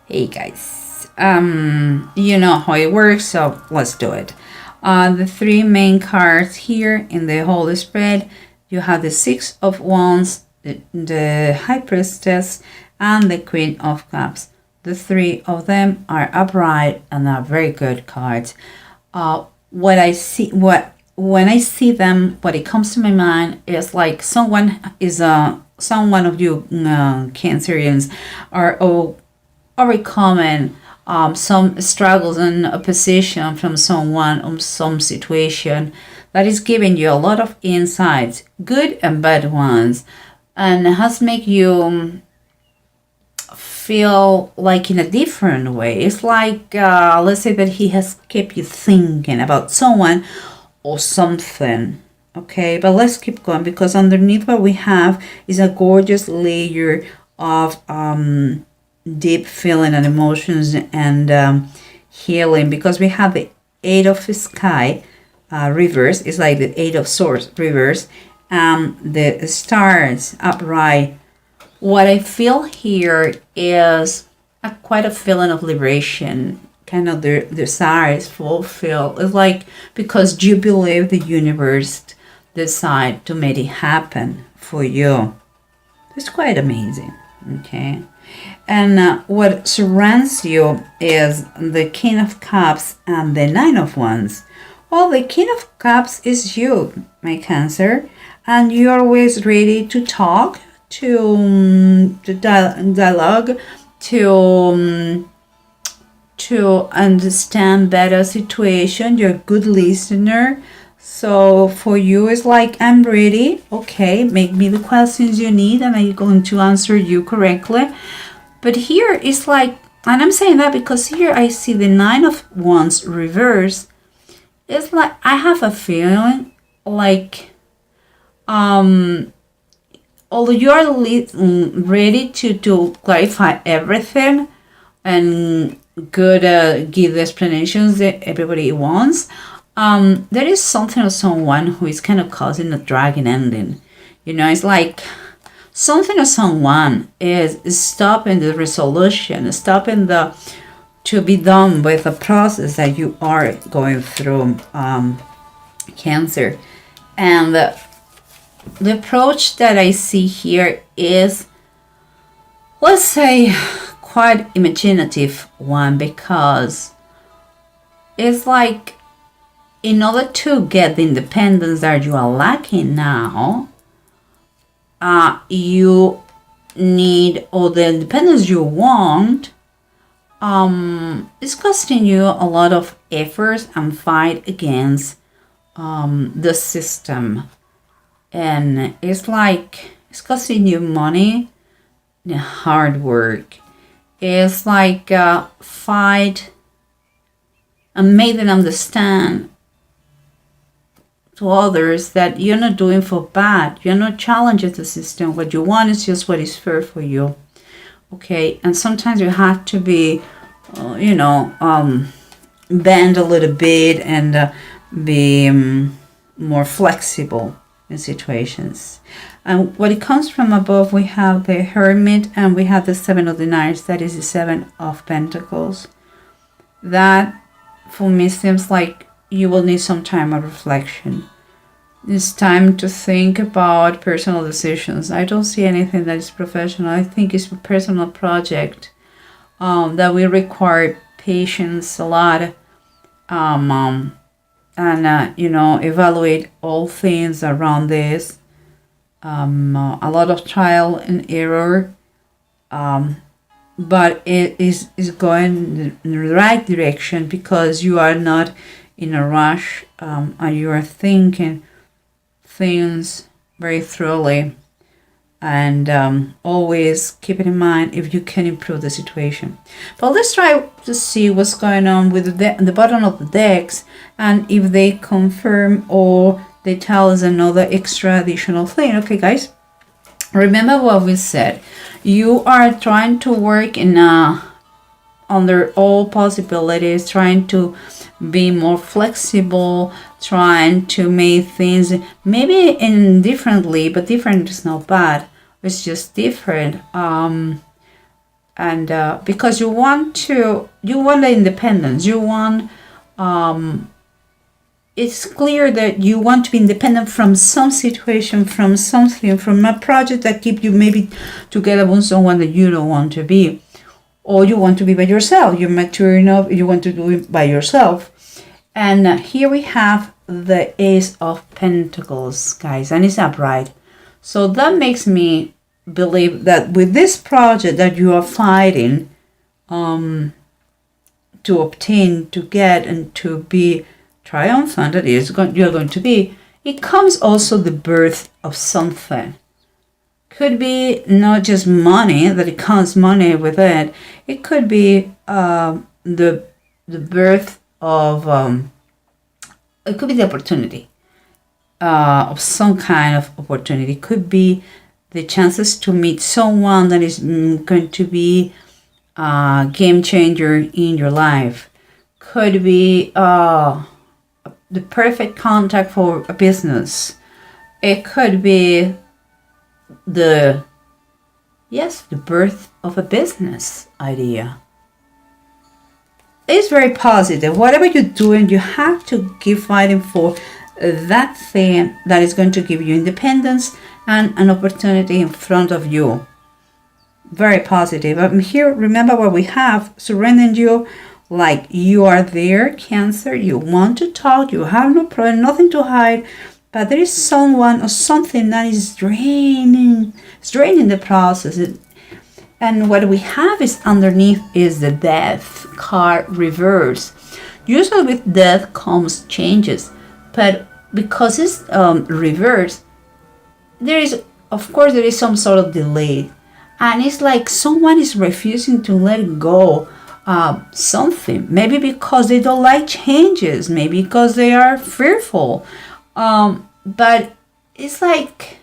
Hey guys, you know how it works, so let's do it. The three main cards here in the whole spread, you have the Six of Wands, the High Priestess, and the Queen of Cups. The three of them are upright and are very good cards. When I see them, what it comes to my mind is like someone of you Cancerians are overcoming some struggles and opposition from someone or some situation that is giving you a lot of insights, good and bad ones, and has made you feel like in a different way. It's like, let's say that he has kept you thinking about someone or something. Okay, but let's keep going, because underneath what we have is a gorgeous layer of deep feeling and emotions and healing, because we have the Eight of Sky reverse. It's like the Eight of Swords reverse, the stars upright. What I feel here is quite a feeling of liberation, kind of the desire is fulfilled. It's like because you believe the universe decide to make it happen for you. It's quite amazing. Okay. And what surrounds you is the King of Cups and the Nine of Wands. Well, the King of Cups is you, my Cancer, and you're always ready to talk, to dialogue, to understand better situation. You're a good listener. So for you, it's like, I'm ready. Okay, make me the questions you need and I'm going to answer you correctly. But here it's like, and I'm saying that because here I see the Nine of Wands reverse. It's like I have a feeling like, although you are ready to clarify everything and good give the explanations that everybody wants, there is something of someone who is kind of causing a dragging ending. You know, it's like something or someone is stopping the resolution, stopping to be done with the process that you are going through, Cancer. And the approach that I see here is, let's say, quite imaginative one, because it's like, in order to get the independence that you are lacking now, you need, or the independence you want, it's costing you a lot of efforts and fight against the system. And it's like, it's costing you money and hard work. It's like fight and make them understand to others that you're not doing for bad. You're not challenging the system. What you want is just what is fair for you. Okay, and sometimes you have to be, bend a little bit and be more flexible in situations. And when it comes from above, we have the Hermit and we have the Seven of the Knights. That is the Seven of Pentacles. That, for me, seems like you will need some time of reflection. It's time to think about personal decisions. I don't see anything that is professional. I think it's a personal project that will require patience a lot, and evaluate all things around this. A lot of trial and error, but it is going in the right direction because you are not in a rush, and you are thinking things very thoroughly, and always keep it in mind if you can improve the situation. But let's try to see what's going on with the bottom of the decks, and if they confirm or they tell us another extra additional thing. Okay, guys, remember what we said. You are trying to work in under all possibilities, trying to be more flexible, trying to make things maybe in differently, but different is not bad. It's just different. And because you want the independence, you want, it's clear that you want to be independent from some situation, from something, from a project that keep you maybe together with someone that you don't want to be, or you want to be by yourself. You're mature enough, you want to do it by yourself. And here we have the Ace of Pentacles, guys, and it's upright. So that makes me believe that with this project that you are fighting to obtain, to get, and to be triumphant, that is, you're going to be, it comes also the birth of something. Could be not just money, that it comes money with it. It could be the birth of, it could be the opportunity of some kind of opportunity. It could be the chances to meet someone that is going to be a game changer in your life. Could be the perfect contact for a business. It could be the birth of a business idea. It's very positive. Whatever you're doing, you have to keep fighting for that thing that is going to give you independence and an opportunity in front of you. Very positive. Here, remember what we have, surrendering you, like you are there, Cancer. You want to talk, you have no problem, nothing to hide, but there is someone or something that is draining the process. And what we have is underneath is the Death card reverse. Usually with death comes changes, but because it's reversed, there is some sort of delay, and it's like someone is refusing to let go something, maybe because they don't like changes, maybe because they are fearful, but it's like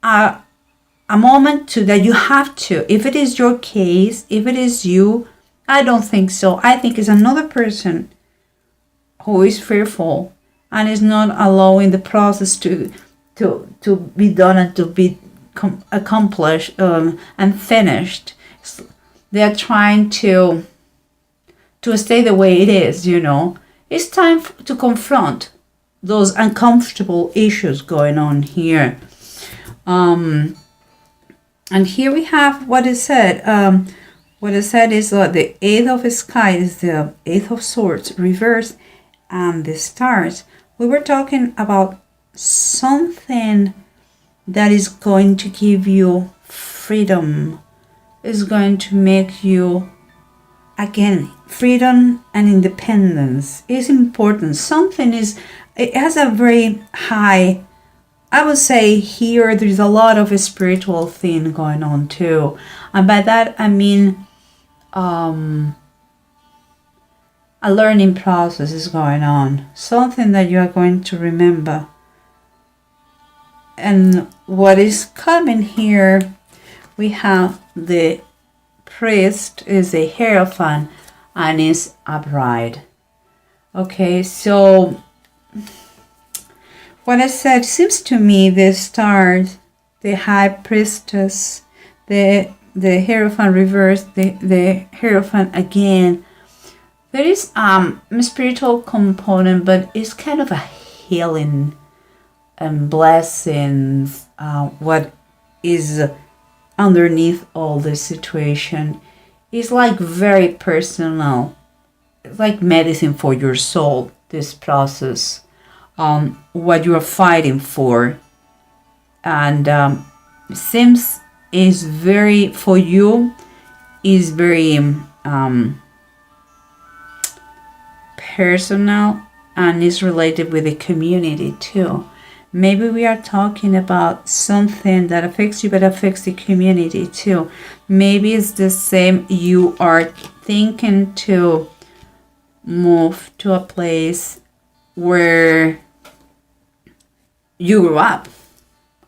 a moment that you have to, if it is your case, if it is you. I don't think so. I think it's another person who is fearful and is not allowing the process to be done and to be accomplished and finished. They are trying to stay the way it is, It's time to confront those uncomfortable issues going on here. And here we have what is said. What is said is the Eight of Sky is the Eight of Swords reversed, and the Stars. We were talking about something that is going to give you freedom, is going to make you, again, freedom and independence is important. It has a very high, I would say here there's a lot of a spiritual thing going on too. And by that I mean a learning process is going on. Something that you are going to remember. And what is coming here, we have the Priest is a Hierophant and is upright. Okay, so what I said, seems to me the Stars, the High Priestess, the Hierophant reversed, the Hierophant again. There is a spiritual component, but it's kind of a healing and blessings. What is underneath all this situation is like very personal. It's like medicine for your soul, this process. What you are fighting for. And seems is very, for you, is very personal and is related with the community too. Maybe we are talking about something that affects you but affects the community too. Maybe it's the same, you are thinking to move to a place where you grew up.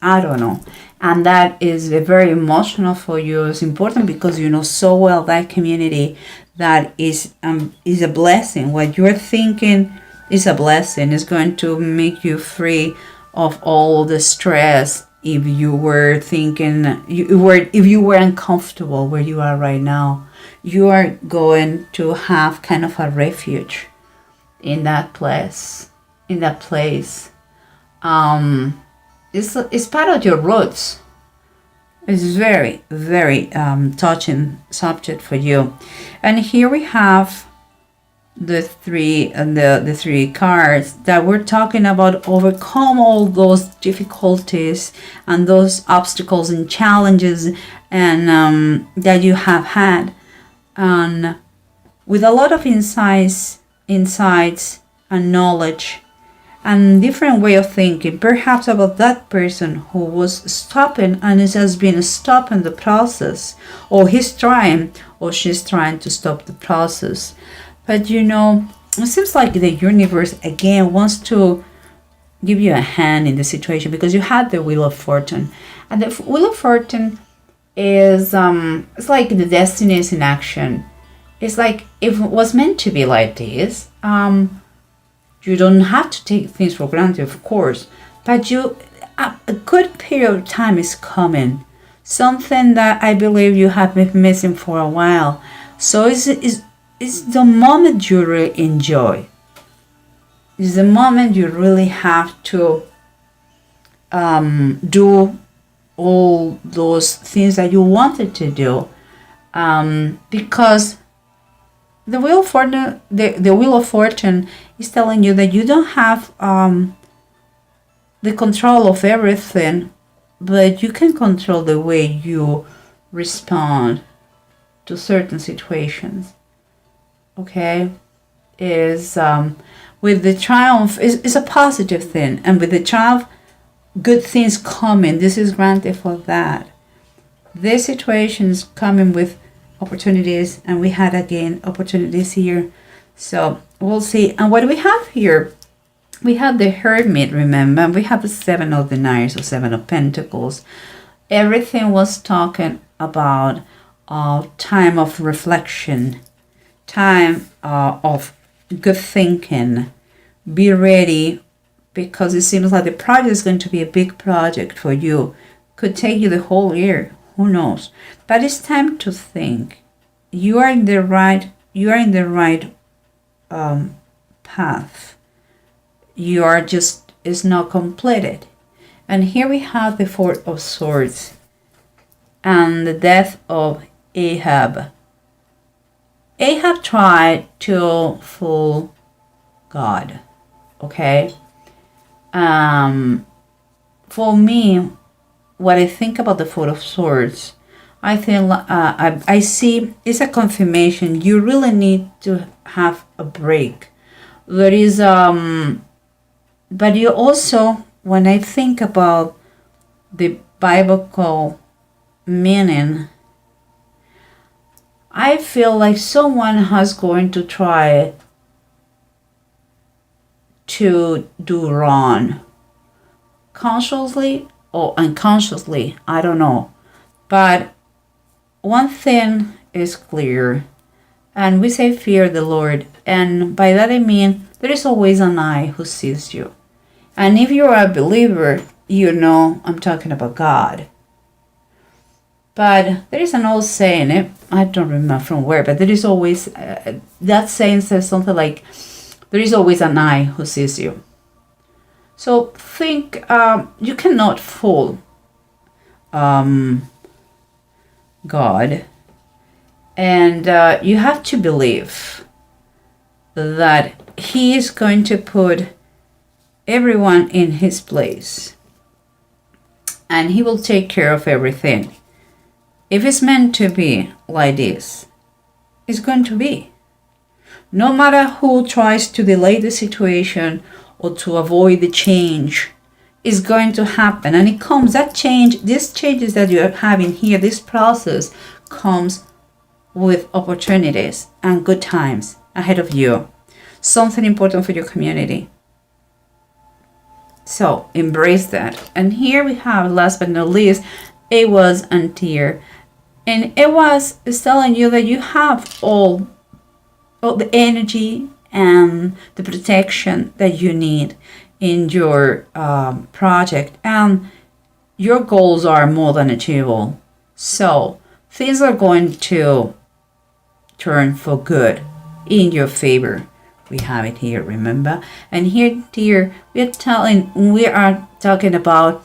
I don't know. And that is very emotional for you. It's important because you know so well that community that is a blessing. What you're thinking is a blessing. It's going to make you free of all the stress if you were thinking, if you were uncomfortable where you are right now, you are going to have kind of a refuge in that place. It's part of your roots. It's very, very touching subject for you. And here we have the three cards that we're talking about. Overcome all those difficulties and those obstacles and challenges and that you have had, and with a lot of insights and knowledge and different way of thinking, perhaps about that person who was stopping and it has been stopping the process, or he's trying or she's trying to stop the process. But it seems like the universe again wants to give you a hand in the situation, because you had the Wheel of Fortune. And the Wheel of Fortune is it's like the destiny is in action. It's like if it was meant to be like this, you don't have to take things for granted, of course, but a good period of time is coming. Something that I believe you have been missing for a while. So it's the moment you really enjoy. It's the moment you really have to do all those things that you wanted to do, because the Wheel of Fortune, the Wheel of Fortune is telling you that you don't have the control of everything, but you can control the way you respond to certain situations. Okay, is with the triumph is a positive thing, and with the triumph, good things coming. This is granted for that. This situation is coming with opportunities, and we had again opportunities here. So we'll see. And what we have here, we have the Hermit, remember? We have the Seven of the Knights, or Seven of Pentacles. Everything was talking about time of reflection, time of good thinking. Be ready, because it seems like the project is going to be a big project for you. Could take you the whole year. Who knows? But it's time to think. You are in the right path. You are just, it's not completed. And here we have the Four of Swords and the death of Ahab. Ahab tried to fool God. Okay? For me, what I think about the Four of Swords, I think I see it's a confirmation. You really need to have a break. There is but you also, when I think about the biblical meaning, I feel like someone has going to try to do wrong, consciously or unconsciously, I don't know. But one thing is clear, and we say fear the Lord, and by that I mean there is always an eye who sees you. And if you're a believer, you know I'm talking about God. But there is an old saying, I don't remember from where, but there is always, that saying says something like, there is always an eye who sees you. So think, you cannot fool God. And you have to believe that He is going to put everyone in His place. And He will take care of everything. If it's meant to be like this, it's going to be. No matter who tries to delay the situation or to avoid the change, it's going to happen. And it comes, that change, these changes that you are having here, this process comes with opportunities and good times ahead of you. Something important for your community. So embrace that. And here we have, last but not least, Ahaz and Tyr. And Ahaz is telling you that you have all the energy and the protection that you need in your project. And your goals are more than achievable. So things are going to turn for good in your favor. We have it here, remember? And here, dear, we are talking about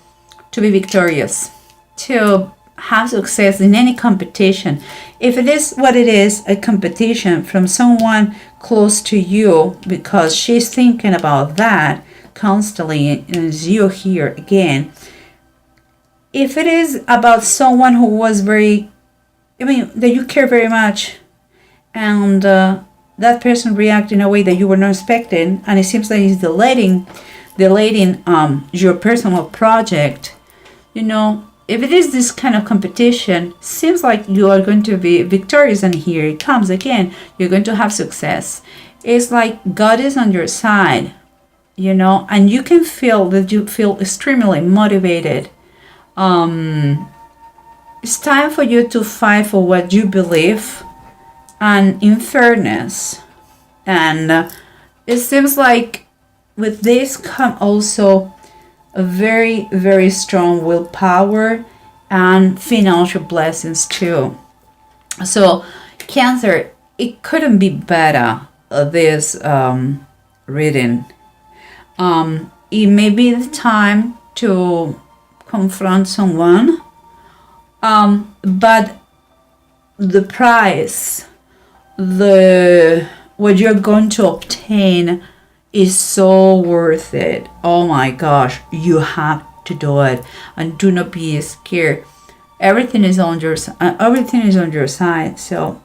to be victorious, to have success in any competition. If it is what it is, a competition from someone close to you, because she's thinking about that constantly, as you here again. If it is about someone who was that you care very much, and that person react in a way that you were not expecting, and it seems that he's delaying your personal project, if it is this kind of competition, seems like you are going to be victorious, and here it comes again. You're going to have success. It's like God is on your side, and you can feel that you feel extremely motivated. It's time for you to fight for what you believe, and in fairness. And it seems like with this come also a very, very strong willpower and financial blessings too. So Cancer, it couldn't be better, this reading. It may be the time to confront someone, but the price, what you're going to obtain is so worth it. Oh my gosh, you have to do it, and do not be scared. Everything is on your side. So